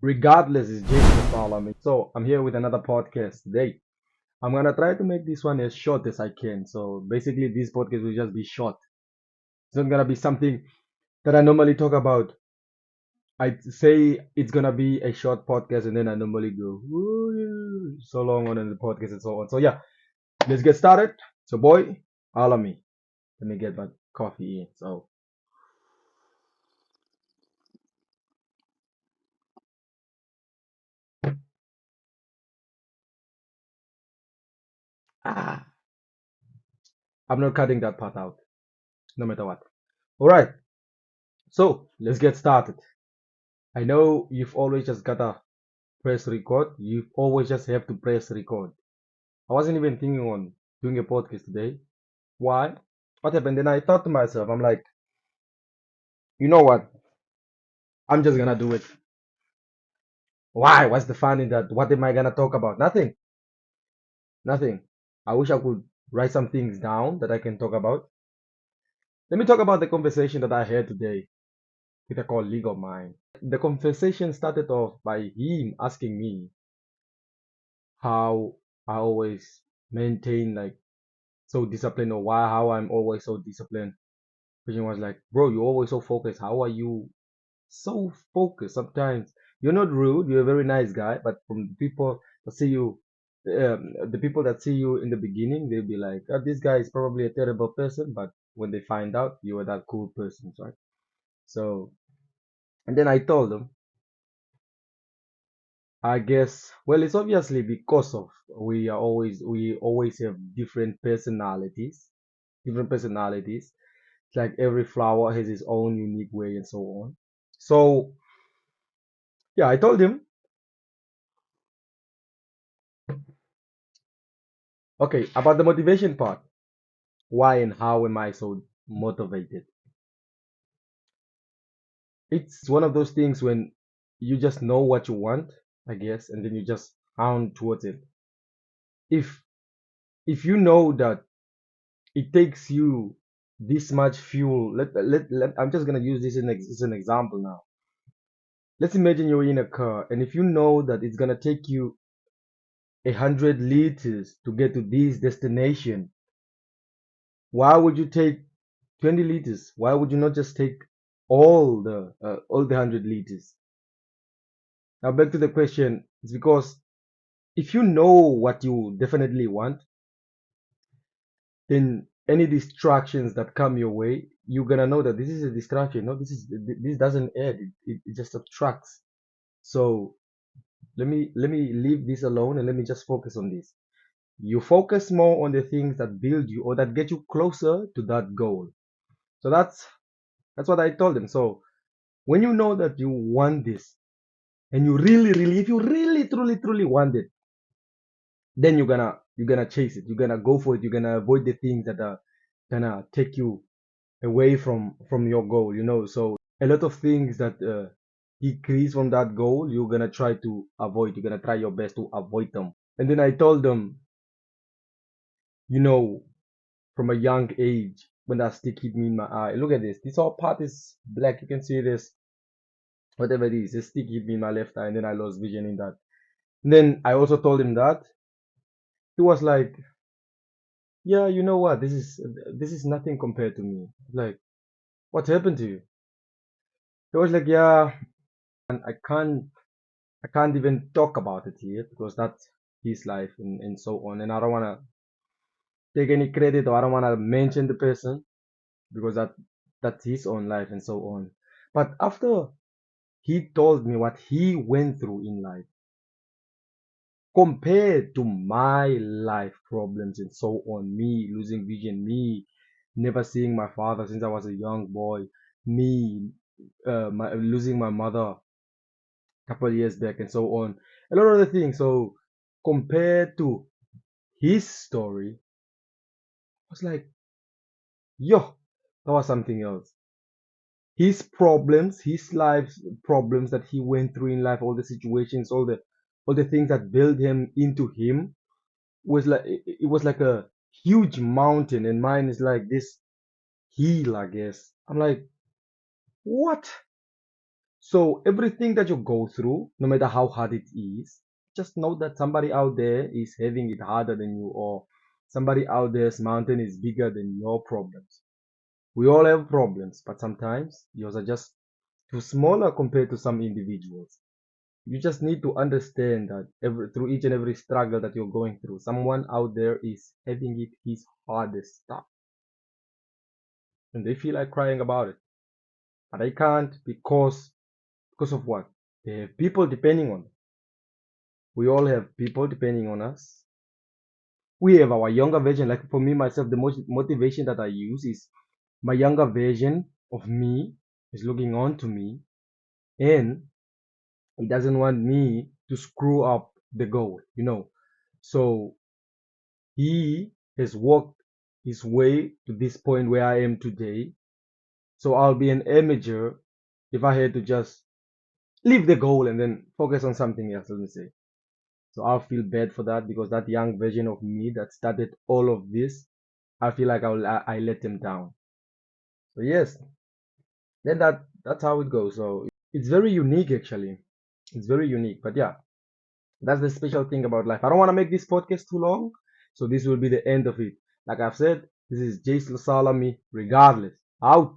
Regardless, it's Jason Solomon. So I'm here with another podcast today. I'm gonna try to make this one as short as I can. So basically, this podcast will just be short. It's not gonna be something that I normally talk about. I say it's gonna be a short podcast, and then I normally go "Ooh, yeah," so long on in the podcast and so on. So yeah, let's get started. So boy, follow me. Let me get my coffee in. So ah, I'm not cutting that part out, no matter what. All right. So let's get started. I know you've always just gotta press record. You always just have to press record. I wasn't even thinking on doing a podcast today. Why? What happened? Then I thought to myself, I'm like, you know what? I'm just gonna do it. Why? What's the fun in that? What am I gonna talk about? Nothing. Nothing. I wish I could write some things down that I can talk about. Let me talk about the conversation that I had today with a colleague of mine. The conversation started off by him asking me how I always maintain like so disciplined or why how I'm always so disciplined. Christian was like, bro, you're always so focused. How are you so focused? Sometimes you're not rude. You're a very nice guy, but from the people that see you, the people that see you in the beginning, they'll be like, oh, this guy is probably a terrible person. But when they find out you are that cool person, right? So, and then I told them, I guess, well, it's obviously because of we always have different personalities. It's like every flower has its own unique way and so on. So yeah, I told him, okay, about the motivation part. Why and how am I so motivated? It's one of those things when you just know what you want, I guess, and then you just hound towards it. If if you know that it takes you this much fuel, I'm just gonna use this as an example now. Let's imagine you're in a car, and if you know that it's gonna take you 100 liters to get to this destination, why would you take 20 liters? Why would you not just take all the 100 liters? Now back to the question. It's because if you know what you definitely want, then any distractions that come your way, you're gonna know that this is a distraction. No, this doesn't add. It just subtracts. So let me leave this alone and let me just focus on this. You focus more on the things that build you or that get you closer to that goal. So that's what I told them. So when you know that you want this and you really, if you really, truly want it, then you're gonna chase it. You're gonna go for it. You're gonna avoid the things that are gonna take you away from your goal. So a lot of things that decrease from that goal, you're gonna try to avoid. You're gonna try your best to avoid them. And then I told them, you know, from a young age, when that stick hit me in my eye. Look at this. This whole part is black. You can see this. Whatever it is, the stick hit me in my left eye, and then I lost vision in that. And then I also told him that. He was like, yeah, you know what? This is nothing compared to me. Like, what happened to you? He was like, yeah, and I can't even talk about it here because that's his life and so on. And I don't wanna take any credit or I don't wanna mention the person because that's his own life and so on. But after he told me what he went through in life, compared to my life problems and so on, me losing vision, me never seeing my father since I was a young boy, me losing my mother a couple of years back and so on, a lot of other things. So compared to his story, I was like, yo, that was something else. His problems, his life's problems that he went through in life, all the situations, all the things that built him into him was like it was like a huge mountain, and mine is like this hill, I guess. I'm like, what? So everything that you go through, no matter how hard it is, just know that somebody out there is having it harder than you, or somebody out there's mountain is bigger than your problems. We all have problems, but sometimes yours are just too smaller compared to some individuals. You just need to understand that through each and every struggle that you're going through, someone out there is having it his hardest stuff, and they feel like crying about it, but they can't because of what? They have people depending on them. We all have people depending on us. We have our younger version. Like for me myself, the most motivation that I use is my younger version of me is looking on to me, and he doesn't want me to screw up the goal. So he has walked his way to this point where I am today. So I'll be an amateur if I had to just leave the goal and then focus on something else, let me say. So I'll feel bad for that because that young version of me that started all of this, I feel like I let him down. So yes, then that's how it goes. So it's very unique actually. It's very unique. But yeah, that's the special thing about life. I don't want to make this podcast too long, so this will be the end of it. Like I've said, this is Jace Salami, regardless. Out.